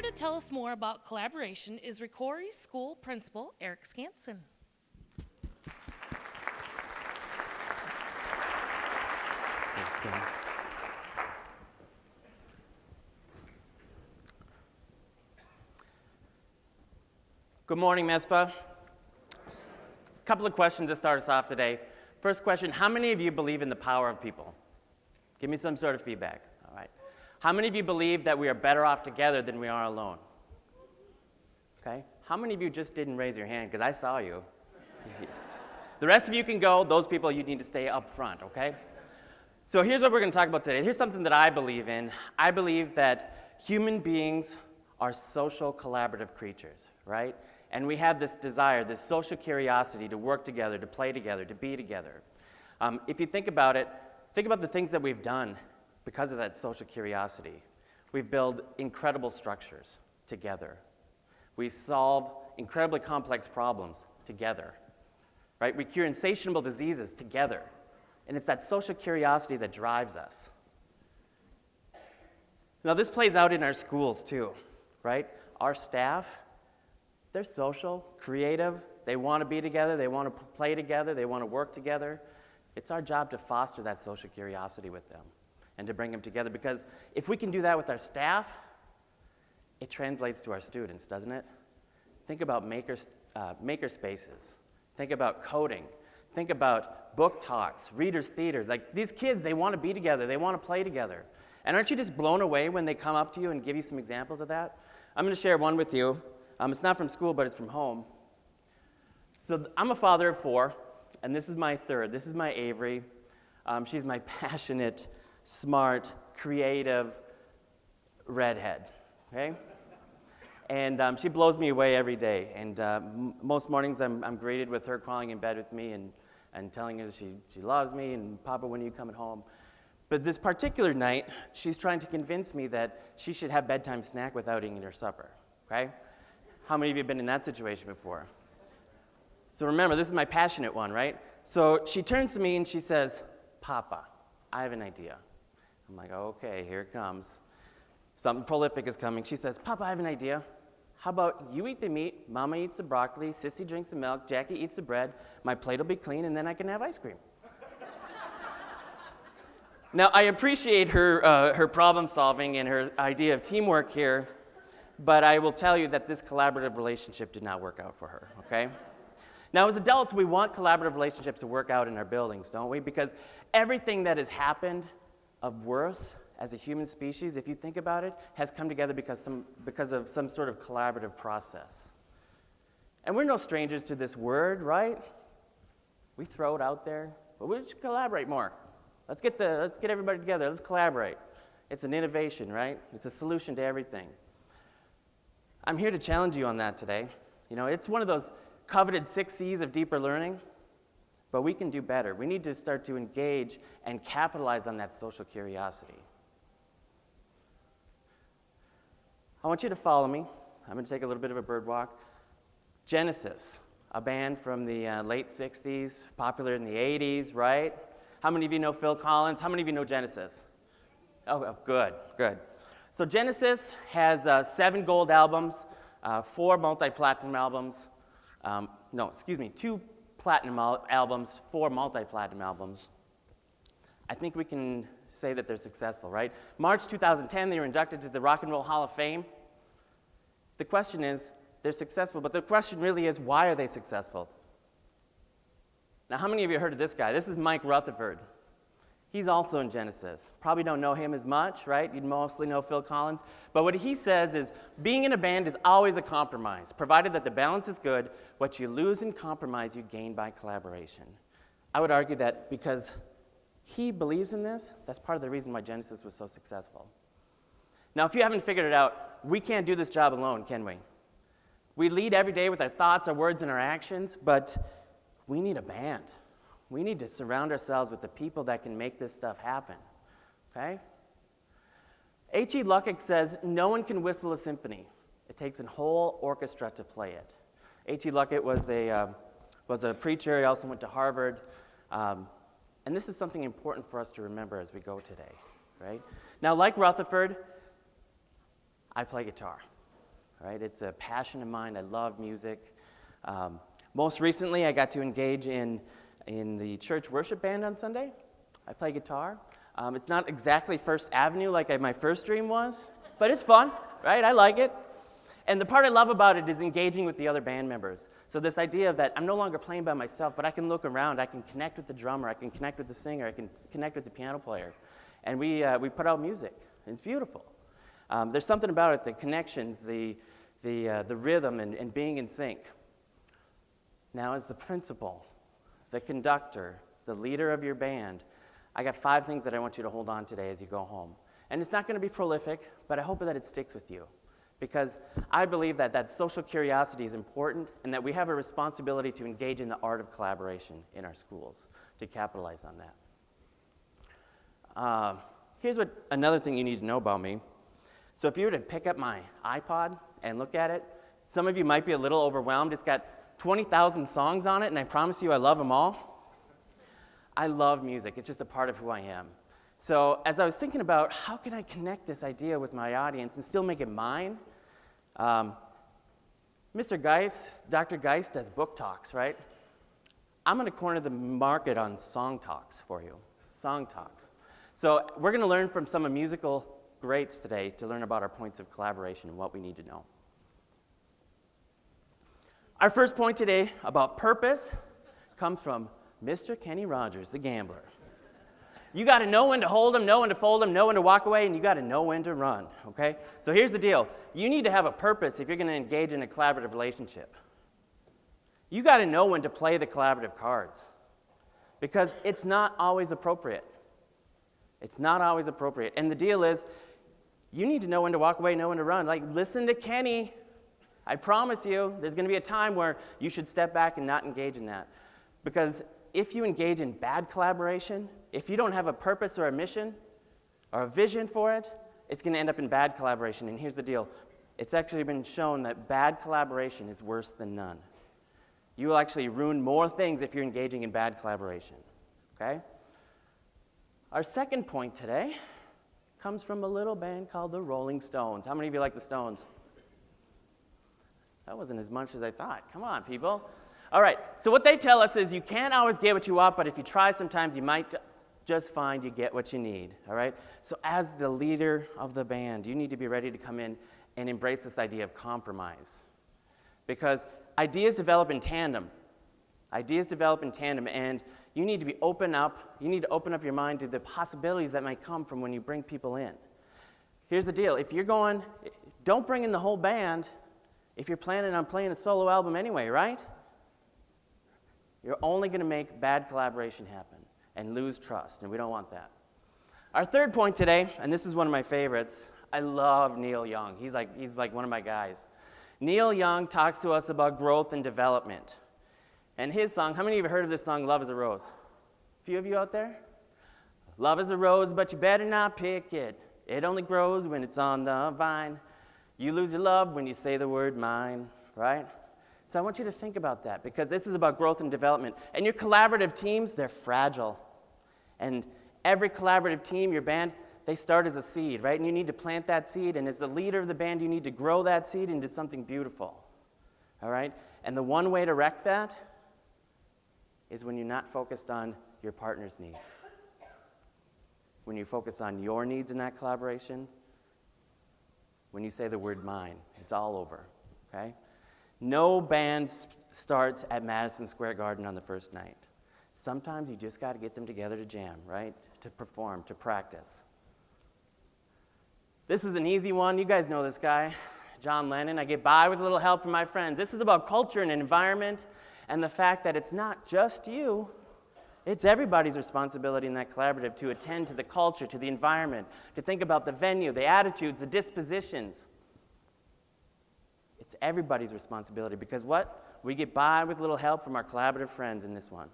Here to tell us more about collaboration is Ricori School Principal Eric Skanson. Thanks, Kim. Good morning, MESPA. A couple of questions to start us off today. First question, how many of you believe in the power of people? Give me some sort of feedback. All right. How many of you believe that we are better off together than we are alone? Okay. How many of you just didn't raise your hand because I saw you? The rest of you can go. Those people, you need to stay up front, okay? So here's what we're going to talk about today. Here's something that I believe in. I believe that human beings are social collaborative creatures, right? And we have this desire, this social curiosity to work together, to play together, to be together. If you think about it, think about the things that we've done because of that social curiosity. We've built incredible structures together. We solve incredibly complex problems together, right? We cure insatiable diseases together. And it's that social curiosity that drives us. Now, this plays out in our schools too, right? Our staff, they're social, creative, they want to be together, they want to play together, they want to work together. It's our job to foster that social curiosity with them and to bring them together, because if we can do that with our staff, it translates to our students, doesn't it? Think about maker spaces. Think about coding. Think about book talks, readers' theater. Like, these kids, they want to be together, they want to play together. And aren't you just blown away when they come up to you and give you some examples of that? I'm going to share one with you. It's not from school, but it's from home. So I'm a father of 4, and this is my third. This is my Avery. She's my passionate, smart, creative redhead, okay? And she blows me away every day. And most mornings I'm greeted with her crawling in bed with me and telling her she loves me, and Papa, when are you coming home? But this particular night, she's trying to convince me that she should have bedtime snack without eating her supper, okay? How many of you have been in that situation before? So remember, this is my passionate one, right? So she turns to me and she says, Papa, I have an idea. I'm like, okay, here it comes. Something prolific is coming. She says, Papa, I have an idea. How about you eat the meat, Mama eats the broccoli, Sissy drinks the milk, Jackie eats the bread, my plate will be clean, and then I can have ice cream. Now, I appreciate her problem solving and her idea of teamwork here, but I will tell you that this collaborative relationship did not work out for her, okay? Now, as adults, we want collaborative relationships to work out in our buildings, don't we? Because everything that has happened of worth as a human species, if you think about it, has come together because of some sort of collaborative process. And we're no strangers to this word, right? We throw it out there, but we should collaborate more. Let's get everybody together, let's collaborate. It's an innovation, right? It's a solution to everything. I'm here to challenge you on that today. You know, it's one of those coveted 6 C's of deeper learning, but we can do better. We need to start to engage and capitalize on that social curiosity. I want you to follow me. I'm going to take a little bit of a bird walk. Genesis, a band from the late 60s, popular in the 80s, right? How many of you know Phil Collins? How many of you know Genesis? Oh, good. So Genesis has 7 gold albums, 4 multi-platinum albums. 2 platinum albums, 4 multi-platinum albums. I think we can say that they're successful, right? March 2010, they were inducted to the Rock and Roll Hall of Fame. The question is, they're successful, but the question really is, why are they successful? Now, how many of you heard of this guy? This is Mike Rutherford. He's also in Genesis. Probably don't know him as much, right? You'd mostly know Phil Collins. But what he says is, being in a band is always a compromise. Provided that the balance is good, what you lose in compromise, you gain by collaboration. I would argue that because he believes in this, that's part of the reason why Genesis was so successful. Now, if you haven't figured it out, we can't do this job alone, can we? We lead every day with our thoughts, our words, and our actions, but we need a band. We need to surround ourselves with the people that can make this stuff happen, okay? H.E. Luckick says, no one can whistle a symphony. It takes a whole orchestra to play it. H.E. Luckick was a preacher. He also went to Harvard. And this is something important for us to remember as we go today, right? Now, like Rutherford, I play guitar, all right? It's a passion of mine. I love music. Most recently, I got to engage in the church worship band on Sunday. I play guitar. It's not exactly First Avenue like my first dream was, but it's fun, right? I like it. And the part I love about it is engaging with the other band members. So this idea of that I'm no longer playing by myself, but I can look around, I can connect with the drummer, I can connect with the singer, I can connect with the piano player. And we put out music, and it's beautiful. There's something about it, the connections, the rhythm, and being in sync. Now, as the principal, the conductor, the leader of your band, I got 5 things that I want you to hold on today as you go home. And it's not going to be prolific, but I hope that it sticks with you. Because I believe that social curiosity is important and that we have a responsibility to engage in the art of collaboration in our schools to capitalize on that. Here's another thing you need to know about me. So if you were to pick up my iPod and look at it, some of you might be a little overwhelmed. It's got 20,000 songs on it, and I promise you I love them all. I love music. It's just a part of who I am. So as I was thinking about how can I connect this idea with my audience and still make it mine, Mr. Geist, Dr. Geist does book talks, right? I'm going to corner the market on song talks for you, song talks. So we're going to learn from some of musical greats today to learn about our points of collaboration and what we need to know. Our first point today about purpose comes from Mr. Kenny Rogers, the gambler. You got to know when to hold them, know when to fold them, know when to walk away, and you got to know when to run, okay? So here's the deal. You need to have a purpose if you're going to engage in a collaborative relationship. You got to know when to play the collaborative cards because it's not always appropriate. It's not always appropriate. And the deal is you need to know when to walk away, know when to run. Like, listen to Kenny. I promise you there's going to be a time where you should step back and not engage in that. Because if you engage in bad collaboration, if you don't have a purpose or a mission or a vision for it, it's going to end up in bad collaboration. And here's the deal. It's actually been shown that bad collaboration is worse than none. You will actually ruin more things if you're engaging in bad collaboration, okay? Our second point today comes from a little band called the Rolling Stones. How many of you like the Stones? That wasn't as much as I thought. Come on, people. All right, so what they tell us is you can't always get what you want, but if you try sometimes, you might just find you get what you need, all right? So as the leader of the band, you need to be ready to come in and embrace this idea of compromise. Because ideas develop in tandem. Ideas develop in tandem, and you need to be open up. You need to open up your mind to the possibilities that might come from when you bring people in. Here's the deal. If you're going, don't bring in the whole band if you're planning on playing a solo album anyway, right? You're only going to make bad collaboration happen and lose trust, and we don't want that. Our third point today, and this is one of my favorites, I love Neil Young. He's like one of my guys. Neil Young talks to us about growth and development. And his song, how many of you have heard of this song, Love is a Rose? A few of you out there? Love is a rose, but you better not pick it. It only grows when it's on the vine. You lose your love when you say the word mine, right? So I want you to think about that because this is about growth and development. And your collaborative teams, they're fragile. And every collaborative team, your band, they start as a seed, right? And you need to plant that seed. And as the leader of the band, you need to grow that seed into something beautiful, all right? And the one way to wreck that is when you're not focused on your partner's needs. When you focus on your needs in that collaboration, when you say the word mine, it's all over, okay? No band starts at Madison Square Garden on the first night. Sometimes you just got to get them together to jam, right? To perform, to practice. This is an easy one. You guys know this guy, John Lennon. I get by with a little help from my friends. This is about culture and environment and the fact that it's not just you. It's everybody's responsibility in that collaborative to attend to the culture, to the environment, to think about the venue, the attitudes, the dispositions. It's everybody's responsibility because what? We get by with a little help from our collaborative friends in this one.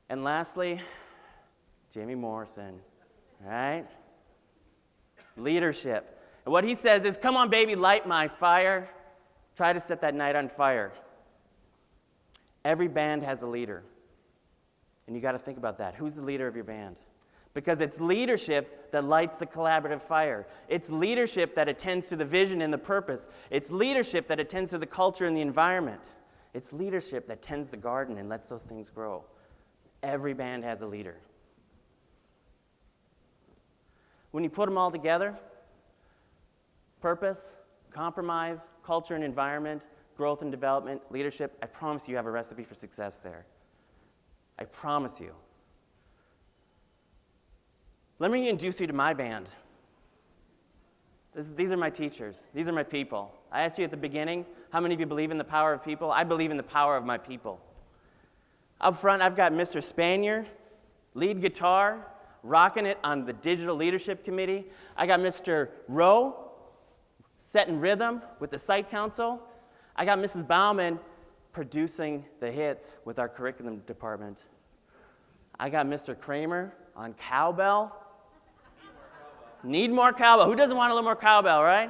And lastly, Jimmy Morrison, right? Leadership. And what he says is, come on, baby, light my fire. Try to set that night on fire. Every band has a leader. And you got to think about that. Who's the leader of your band? because it's leadership that lights the collaborative fire. It's leadership that attends to the vision and the purpose. It's leadership that attends to the culture and the environment. It's leadership that tends the garden and lets those things grow. Every band has a leader. When you put them all together, purpose, compromise, culture and environment, growth and development, leadership, I promise you have a recipe for success there. I promise you. Let me introduce you to my band. These are my teachers. These are my people. I asked you at the beginning, how many of you believe in the power of people? I believe in the power of my people. Up front, I've got Mr. Spanier, lead guitar, rocking it on the Digital Leadership Committee. I got Mr. Rowe, setting rhythm with the Site Council. I got Mrs. Bauman producing the hits with our curriculum department. I got Mr. Kramer on cowbell. Need more cowbell. Who doesn't want a little more cowbell, right?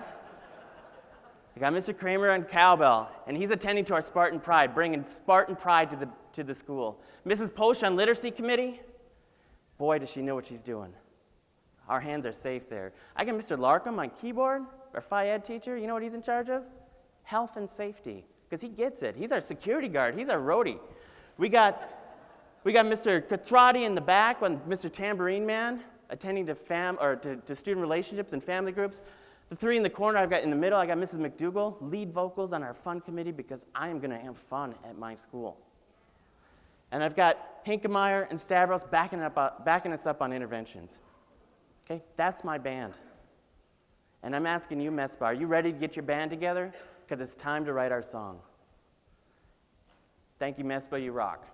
I got Mr. Kramer on cowbell, and he's attending to our Spartan Pride, bringing Spartan Pride to the school. Mrs. Posh on Literacy Committee. Boy, does she know what she's doing. Our hands are safe there. I got Mr. Larkham on keyboard, our Phi Ed teacher. You know what he's in charge of? Health and safety, because he gets it. He's our security guard. He's our roadie. We got Mr. Kathradi in the back, Mr. Tambourine Man, attending to student relationships and family groups. The three in the corner I've got in the middle, I got Mrs. McDougall, lead vocals on our fun committee because I am going to have fun at my school. And I've got Hinkemeyer and Stavros backing us up on interventions. Okay, that's my band. And I'm asking you, MESPA, are you ready to get your band together? Because it's time to write our song. Thank you, MESPA, you rock.